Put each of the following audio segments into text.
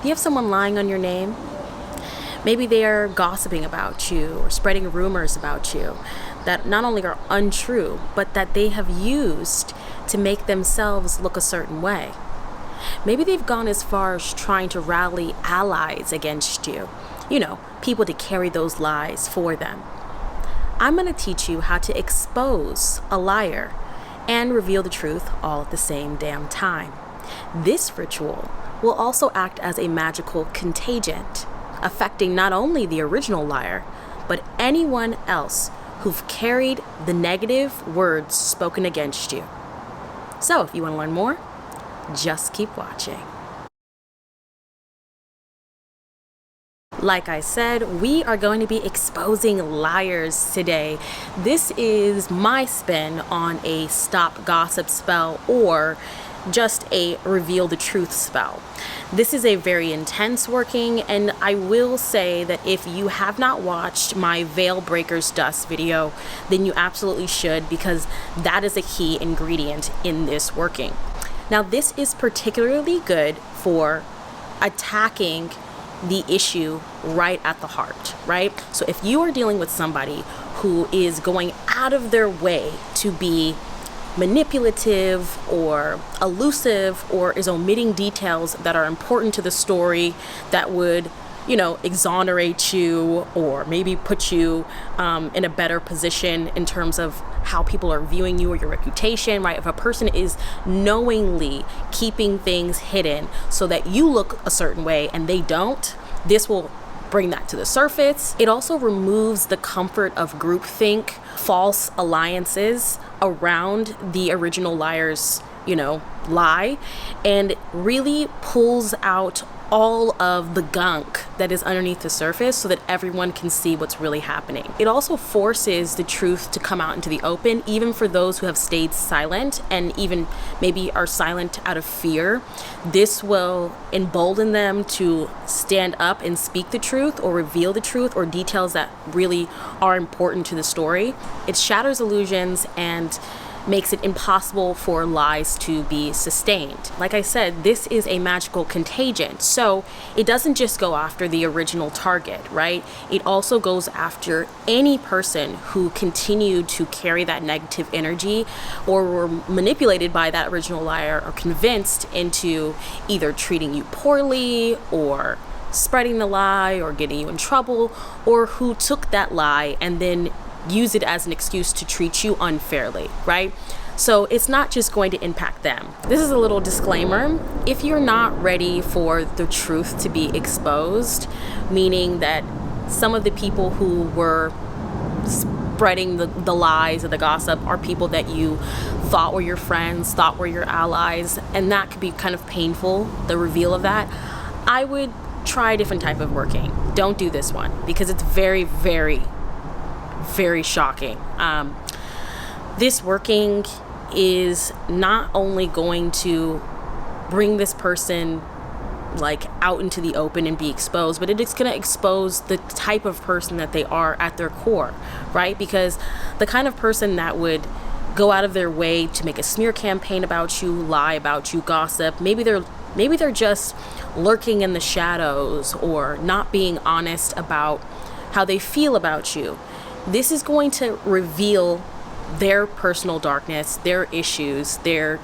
you have someone lying on your name? Maybe they are gossiping about you or spreading rumors about you that not only are untrue, but that they have used to make themselves look a certain way. Maybe they've gone as far as trying to rally allies against you. People to carry those lies for them. I'm going to teach you how to expose a liar and reveal the truth all at the same damn time. This ritual will also act as a magical contagion, affecting not only the original liar, but anyone else who've carried the negative words spoken against you. So if you want to learn more, just keep watching. Like I said, we are going to be exposing liars today. This is my spin on a stop gossip spell or just a reveal the truth spell. This is a very intense working, and I will say that if you have not watched my Veil Breaker's Dust video, then you absolutely should, because that is a key ingredient in this working. Now, this is particularly good for attacking the issue right at the heart, right? So if you are dealing with somebody who is going out of their way to be manipulative or elusive or is omitting details that are important to the story that would, exonerate you or maybe put you in a better position in terms of how people are viewing you or your reputation, right? If a person is knowingly keeping things hidden so that you look a certain way and they don't, this will bring that to the surface. It also removes the comfort of groupthink, false alliances around the original liar's, lie, and really pulls out all of the gunk that is underneath the surface so that everyone can see what's really happening. It also forces the truth to come out into the open, even for those who have stayed silent and even maybe are silent out of fear. This will embolden them to stand up and speak the truth or reveal the truth or details that really are important to the story. It shatters illusions and makes it impossible for lies to be sustained. Like I said, this is a magical contagion. So it doesn't just go after the original target, right? It also goes after any person who continued to carry that negative energy or were manipulated by that original liar or convinced into either treating you poorly or spreading the lie or getting you in trouble, or who took that lie and then use it as an excuse to treat you unfairly, right? So it's not just going to impact them. This is a little disclaimer. If you're not ready for the truth to be exposed, meaning that some of the people who were spreading the lies or the gossip are people that you thought were your friends, thought were your allies, and that could be kind of painful, the reveal of that, I would try a different type of working. Don't do this one because it's very, very, very shocking. This working is not only going to bring this person out into the open and be exposed, but it is going to expose the type of person that they are at their core, right? Because the kind of person that would go out of their way to make a smear campaign about you, lie about you, gossip, maybe they're just lurking in the shadows or not being honest about how they feel about you. This is going to reveal their personal darkness, their issues, their,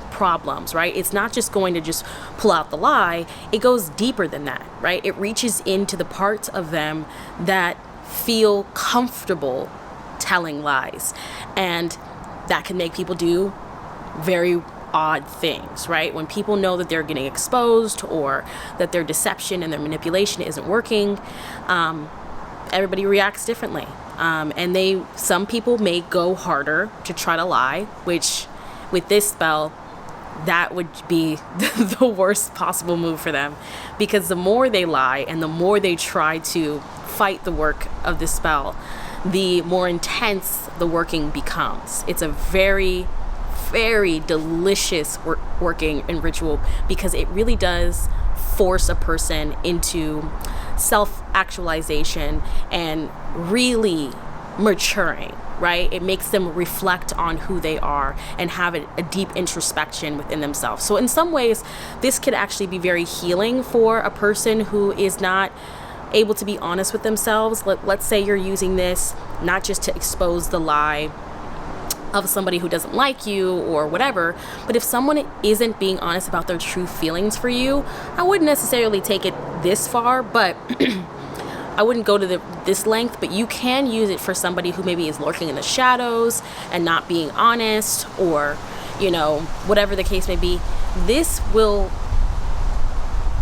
problems, right? It's not just going to just pull out the lie. It goes deeper than that, right? It reaches into the parts of them that feel comfortable telling lies. And that can make people do very odd things, right? When people know that they're getting exposed or that their deception and their manipulation isn't working, everybody reacts differently. And some people may go harder to try to lie, which with this spell, that would be the worst possible move for them, because the more they lie and the more they try to fight the work of this spell, the more intense the working becomes. It's a very, very delicious working and ritual because it really does force a person into self-actualization and really maturing, right? It makes them reflect on who they are and have a deep introspection within themselves. So in some ways, this could actually be very healing for a person who is not able to be honest with themselves. Let's say you're using this not just to expose the lie of somebody who doesn't like you or whatever, but if someone isn't being honest about their true feelings for you, I wouldn't necessarily take it this far, but I wouldn't go to this length, but you can use it for somebody who maybe is lurking in the shadows and not being honest, or, you know, whatever the case may be. This will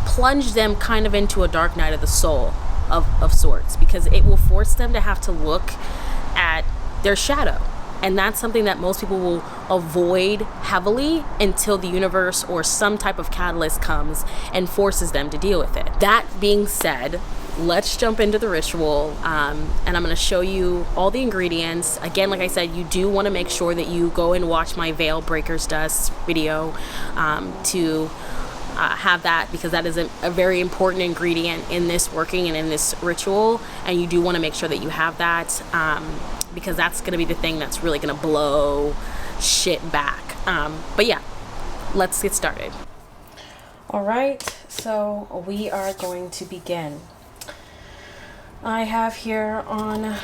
plunge them kind of into a dark night of the soul of sorts, because it will force them to have to look at their shadow. And that's something that most people will avoid heavily until the universe or some type of catalyst comes and forces them to deal with it. That being said, let's jump into the ritual, and I'm going to show you all the ingredients. Again, like I said, you do want to make sure that you go and watch my Veil Breaker's Dust video to have that, because that is a very important ingredient in this working and in this ritual, and you do want to make sure that you have that, because that's going to be the thing that's really going to blow shit back. But yeah, let's get started. All right, so we are going to begin. I have here on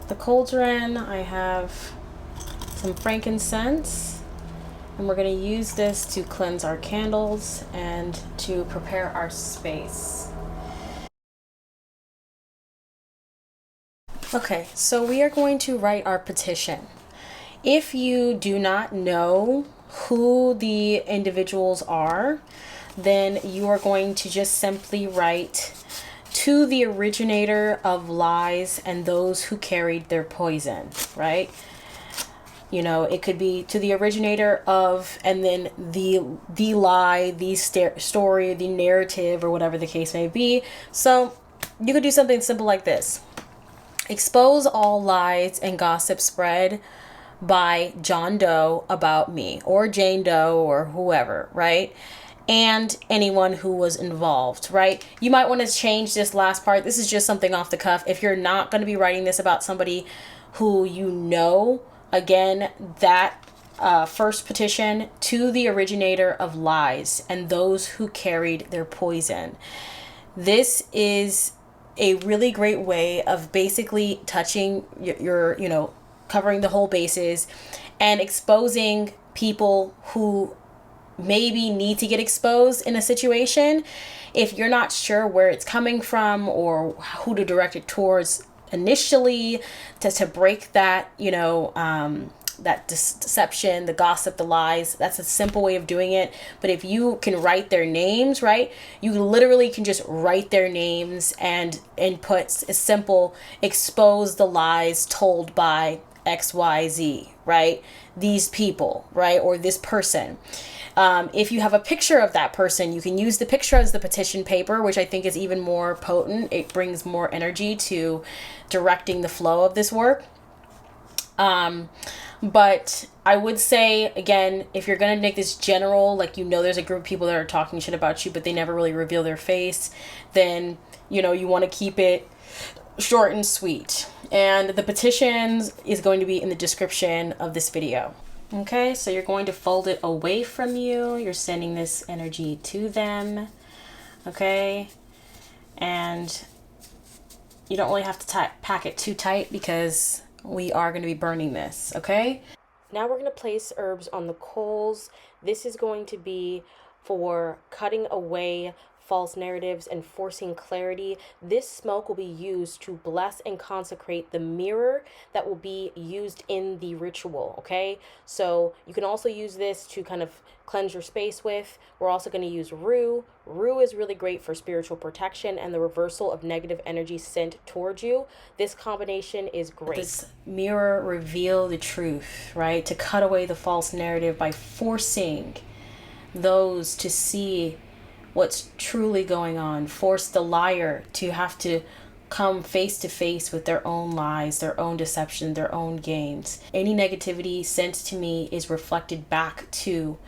the cauldron, I have some frankincense, and we're going to use this to cleanse our candles and to prepare our space. Okay, so we are going to write our petition. If you do not know who the individuals are, then you are going to just simply write, "To the originator of lies and those who carried their poison," right? You know, it could be to the originator of, and then the lie, the story, the narrative, or whatever the case may be. So you could do something simple like this. Expose all lies and gossip spread by John Doe about me, or Jane Doe, or whoever, right? And anyone who was involved, right? You might want to change this last part. This is just something off the cuff. If you're not going to be writing this about somebody who you know, again, that first petition, "To the originator of lies and those who carried their poison." This is a really great way of basically touching your, you know, covering the whole bases and exposing people who maybe need to get exposed in a situation. If you're not sure where it's coming from or who to direct it towards initially, to break that, you know, that deception, the gossip, the lies, that's a simple way of doing it. But if you can write their names, right, you literally can just write their names and put a simple "expose the lies told by XYZ," right? These people, right? Or this person. If you have a picture of that person, you can use the picture as the petition paper, which I think is even more potent. It brings more energy to directing the flow of this work. But I would say, again, if you're going to make this general, like, you know, there's a group of people that are talking shit about you, but they never really reveal their face, then, you know, you want to keep it short and sweet. And the petitions is going to be in the description of this video. Okay, so you're going to fold it away from you. You're sending this energy to them. Okay, and you don't really have to pack it too tight, because we are going to be burning this, okay? Now we're going to place herbs on the coals. This is going to be for cutting away false narratives and forcing clarity. This smoke will be used to bless and consecrate the mirror that will be used in the ritual, okay? So you can also use this to kind of cleanse your space with. We're also going to use rue. Rue is really great for spiritual protection and the reversal of negative energy sent towards you. This combination is great. This mirror reveal the truth, right? To cut away the false narrative by forcing those to see what's truly going on. Force the liar to have to come face to face with their own lies, their own deception, their own games. Any negativity sent to me is reflected back to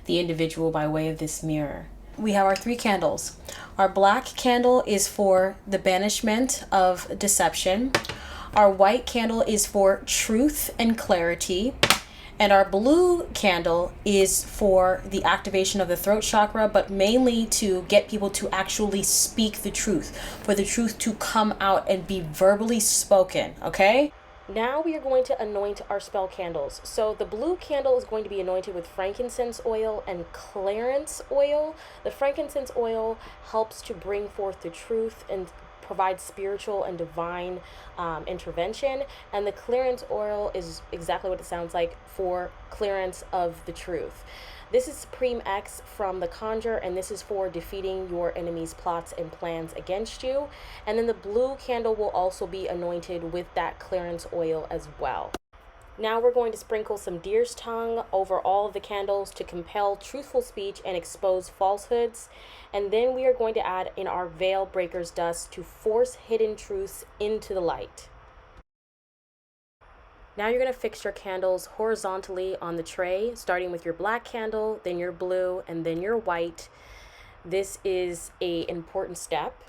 the individual by way of this mirror. We have our 3 candles. Our black candle is for the banishment of deception. Our white candle is for truth and clarity. And our blue candle is for the activation of the throat chakra, but mainly to get people to actually speak the truth, for the truth to come out and be verbally spoken, okay? Now we are going to anoint our spell candles. So the blue candle is going to be anointed with frankincense oil and clarence oil. The frankincense oil helps to bring forth the truth and provide spiritual and divine intervention, and the clearance oil is exactly what it sounds like, for clearance of the truth. This is Supreme X from the Conjure, and this is for defeating your enemy's plots and plans against you. And then the blue candle will also be anointed with that clearance oil as well. Now we're going to sprinkle some deer's tongue over all of the candles to compel truthful speech and expose falsehoods. And then we are going to add in our veil breaker's dust to force hidden truths into the light. Now you're going to fix your candles horizontally on the tray, starting with your black candle, then your blue, and then your white. This is an important step.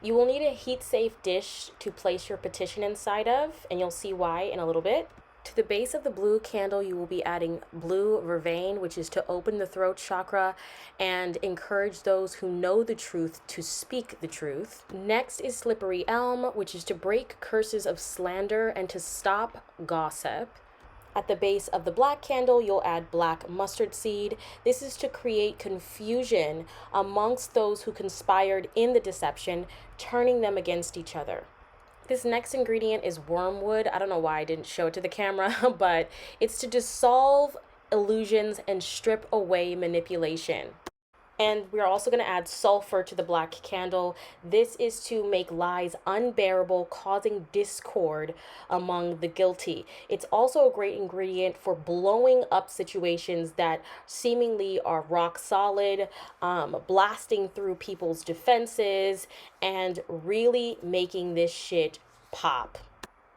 You will need a heat-safe dish to place your petition inside of, and you'll see why in a little bit. To the base of the blue candle, you will be adding blue vervain, which is to open the throat chakra and encourage those who know the truth to speak the truth. Next is slippery elm, which is to break curses of slander and to stop gossip. At the base of the black candle, you'll add black mustard seed. This is to create confusion amongst those who conspired in the deception, turning them against each other. This next ingredient is wormwood. I don't know why I didn't show it to the camera, but it's to dissolve illusions and strip away manipulation. And we're also going to add sulfur to the black candle. This is to make lies unbearable, causing discord among the guilty. It's also a great ingredient for blowing up situations that seemingly are rock solid, blasting through people's defenses, and really making this shit pop.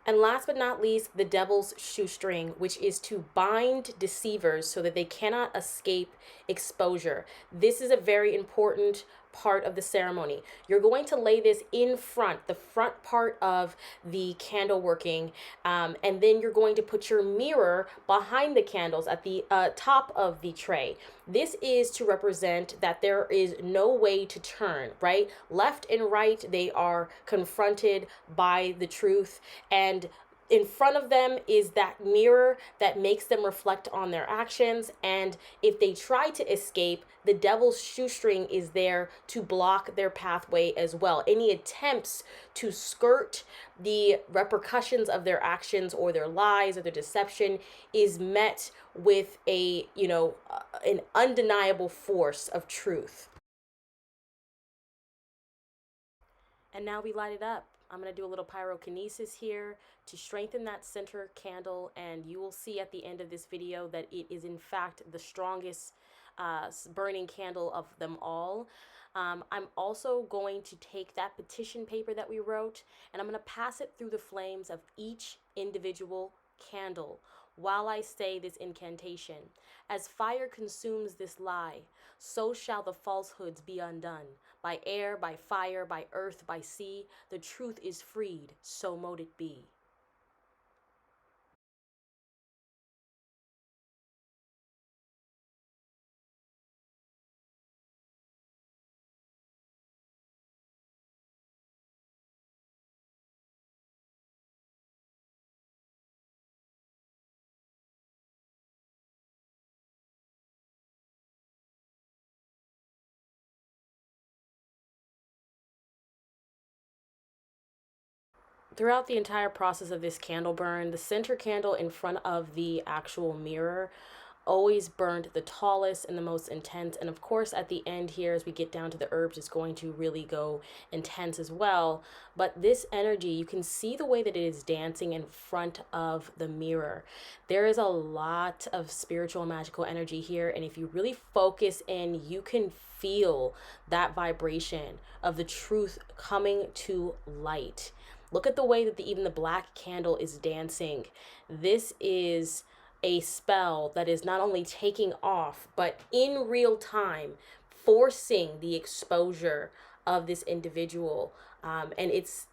And last but not least, the devil's shoestring, which is to bind deceivers so that they cannot escape exposure. This is a very important part of the ceremony. You're going to lay this in front, the front part of the candle working, and then you're going to put your mirror behind the candles at the top of the tray. This is to represent that there is no way to turn, right? Left and right, they are confronted by the truth, and in front of them is that mirror that makes them reflect on their actions. And if they try to escape, the devil's shoestring is there to block their pathway as well. Any attempts to skirt the repercussions of their actions or their lies or their deception is met with an undeniable force of truth. And now we light it up. I'm going to do a little pyrokinesis here to strengthen that center candle, and you will see at the end of this video that it is in fact the strongest burning candle of them all. I'm also going to take that petition paper that we wrote, and I'm going to pass it through the flames of each individual candle while I say this incantation. As fire consumes this lie, so shall the falsehoods be undone. By air, by fire, by earth, by sea, the truth is freed, so mote it be. Throughout the entire process of this candle burn, the center candle in front of the actual mirror always burned the tallest and the most intense. And of course, at the end here, as we get down to the herbs, it's going to really go intense as well. But this energy, you can see the way that it is dancing in front of the mirror. There is a lot of spiritual and magical energy here. And if you really focus in, you can feel that vibration of the truth coming to light. Look at the way that even the black candle is dancing. This is a spell that is not only taking off, but in real time, forcing the exposure of this individual. And it's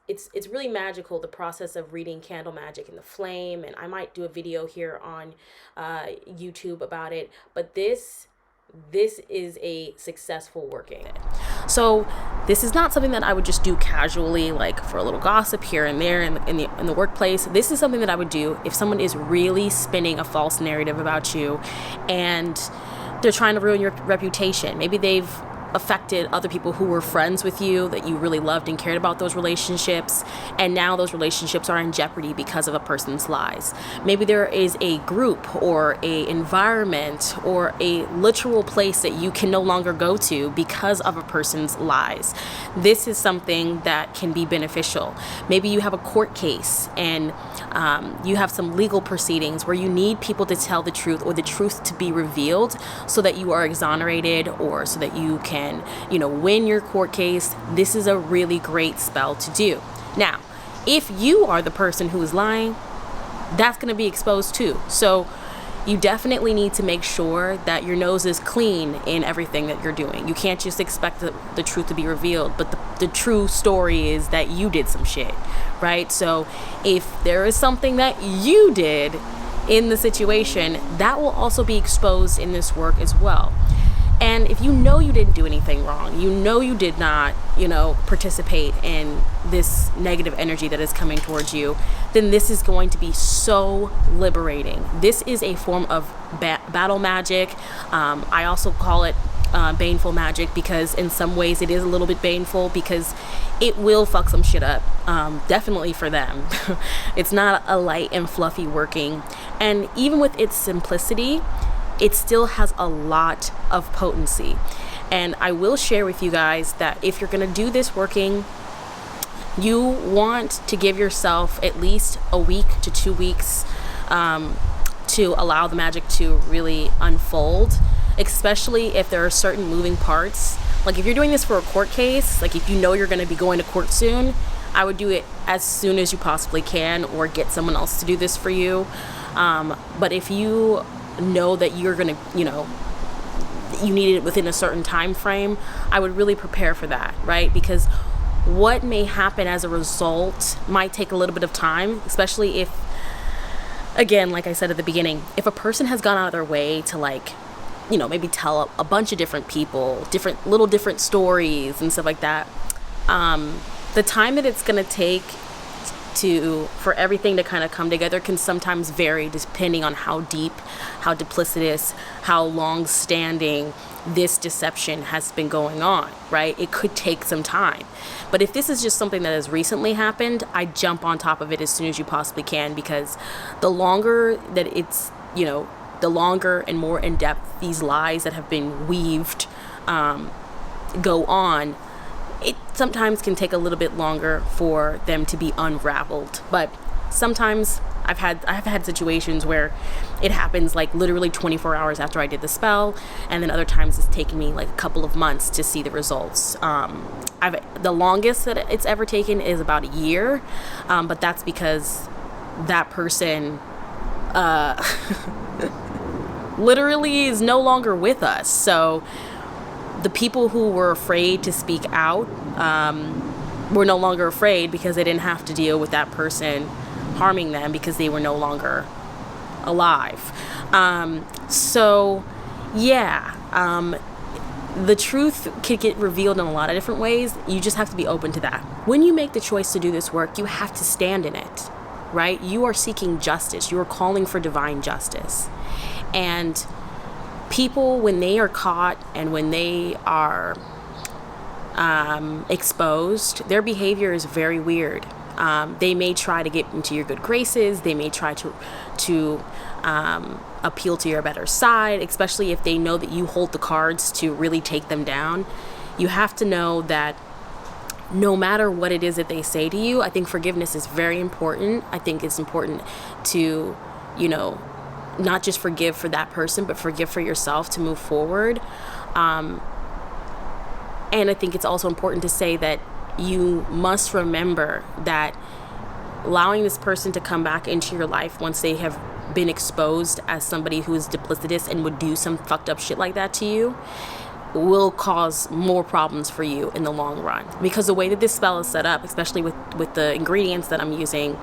really magical, the process of reading candle magic in the flame. And I might do a video here on YouTube about it. But this is a successful working. So this is not something that I would just do casually, like for a little gossip here and there in the workplace. This is something that I would do if someone is really spinning a false narrative about you and they're trying to ruin your reputation. Maybe they've affected other people who were friends with you, that you really loved and cared about those relationships, and now those relationships are in jeopardy because of a person's lies. Maybe there is a group or a environment or a literal place that you can no longer go to because of a person's lies. This is something that can be beneficial. Maybe you have a court case and you have some legal proceedings where you need people to tell the truth or the truth to be revealed so that you are exonerated or so that you can win your court case. This is a really great spell to do. Now, if you are the person who is lying, that's going to be exposed too. So you definitely need to make sure that your nose is clean in everything that you're doing. You can't just expect the truth to be revealed, but the true story is that you did some shit, right? So if there is something that you did in the situation, that will also be exposed in this work as well. And if you know you didn't do anything wrong, you know you did not, participate in this negative energy that is coming towards you, then this is going to be so liberating. This is a form of battle magic. I also call it baneful magic because in some ways it is a little bit baneful because it will fuck some shit up, definitely for them. It's not a light and fluffy working. And even with its simplicity, it still has a lot of potency. And I will share with you guys that if you're going to do this working, you want to give yourself at least a week to 2 weeks to allow the magic to really unfold, especially if there are certain moving parts. Like if you're doing this for a court case, like if you know you're going to be going to court soon, I would do it as soon as you possibly can or get someone else to do this for you. But if you know that you're gonna, you need it within a certain time frame, I would really prepare for that, right? Because what may happen as a result might take a little bit of time, especially if, again, like I said at the beginning, if a person has gone out of their way to maybe tell a bunch of different people, different stories and stuff like that, the time that it's gonna take for everything to kind of come together can sometimes vary depending on how deep, how duplicitous, how long-standing this deception has been going on, right? It could take some time. But if this is just something that has recently happened, I jump on top of it as soon as you possibly can, because the longer that it's, the longer and more in-depth these lies that have been weaved go on, it sometimes can take a little bit longer for them to be unraveled. But sometimes I've had situations where it happens like literally 24 hours after I did the spell, and then other times it's taken me like a couple of months to see the results. The longest that it's ever taken is about a year, but that's because that person literally is no longer with us. So the people who were afraid to speak out were no longer afraid because they didn't have to deal with that person harming them because they were no longer alive. The truth can get revealed in a lot of different ways. You just have to be open to that. When you make the choice to do this work, you have to stand in it, right? You are seeking justice. You are calling for divine justice. And people, when they are caught and when they are exposed, their behavior is very weird. They may try to get into your good graces. They may try to appeal to your better side, especially if they know that you hold the cards to really take them down. You have to know that no matter what it is that they say to you, I think forgiveness is very important. I think it's important to, not just forgive for that person, but forgive for yourself to move forward. And I think it's also important to say that you must remember that allowing this person to come back into your life once they have been exposed as somebody who is duplicitous and would do some fucked up shit like that to you, will cause more problems for you in the long run. Because the way that this spell is set up, especially with the ingredients that I'm using,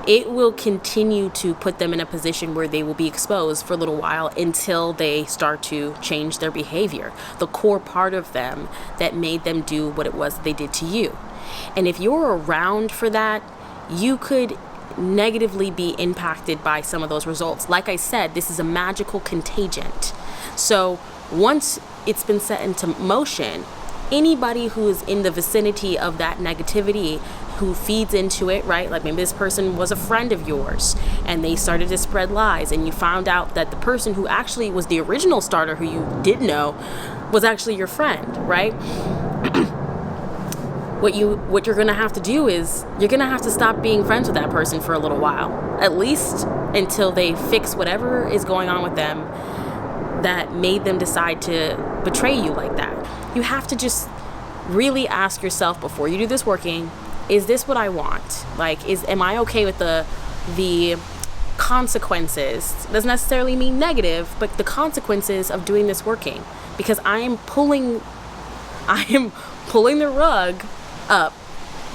it will continue to put them in a position where they will be exposed for a little while until they start to change their behavior, the core part of them that made them do what it was they did to you. And if you're around for that, you could negatively be impacted by some of those results. Like I said, this is a magical contagion. So once it's been set into motion, anybody who is in the vicinity of that negativity, who feeds into it, right? Like maybe this person was a friend of yours and they started to spread lies, and you found out that the person who actually was the original starter, who you did know, was actually your friend, right? What you're gonna have to do is you're gonna have to stop being friends with that person for a little while, at least until they fix whatever is going on with them that made them decide to betray you like that. You have to just really ask yourself before you do this working, is this what I want? Like, am I okay with the consequences? Doesn't necessarily mean negative, but the consequences of doing this working, because I am pulling the rug up,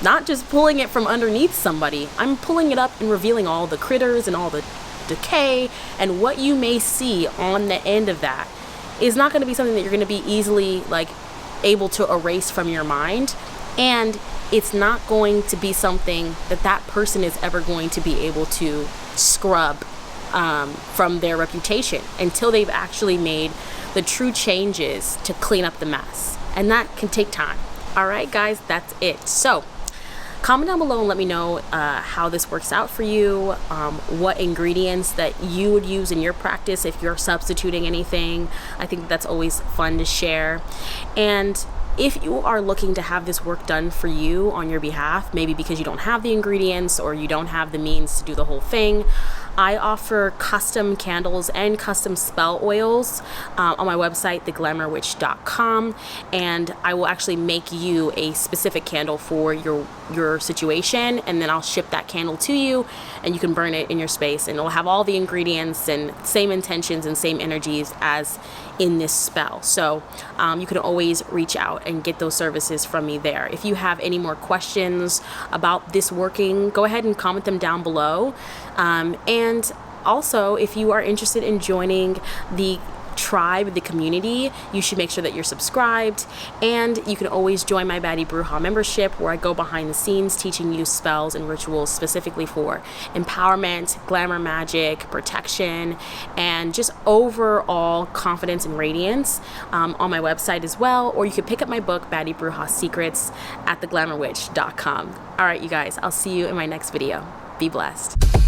not just pulling it from underneath somebody. I'm pulling it up and revealing all the critters and all the decay, and what you may see on the end of that is not going to be something that you're going to be easily like able to erase from your mind, and it's not going to be something that person is ever going to be able to scrub from their reputation until they've actually made the true changes to clean up the mess, and that can take time. All right, guys, that's it. So comment down below and let me know how this works out for you, what ingredients that you would use in your practice if you're substituting anything. I think that's always fun to share. And if you are looking to have this work done for you on your behalf, maybe because you don't have the ingredients or you don't have the means to do the whole thing, I offer custom candles and custom spell oils on my website, theglamourwitch.com, and I will actually make you a specific candle for your situation, and then I'll ship that candle to you, and you can burn it in your space, and it'll have all the ingredients and same intentions and same energies as in this spell. So you can always reach out and get those services from me there. If you have any more questions about this working, go ahead and comment them down below. And also, if you are interested in joining the tribe, the community, you should make sure that you're subscribed, and you can always join my Baddie Bruja membership, where I go behind the scenes teaching you spells and rituals specifically for empowerment, glamour magic, protection, and just overall confidence and radiance on my website as well. Or you could pick up my book, Baddie Bruja Secrets, at theglamourwitch.com. All right, you guys, I'll see you in my next video. Be blessed.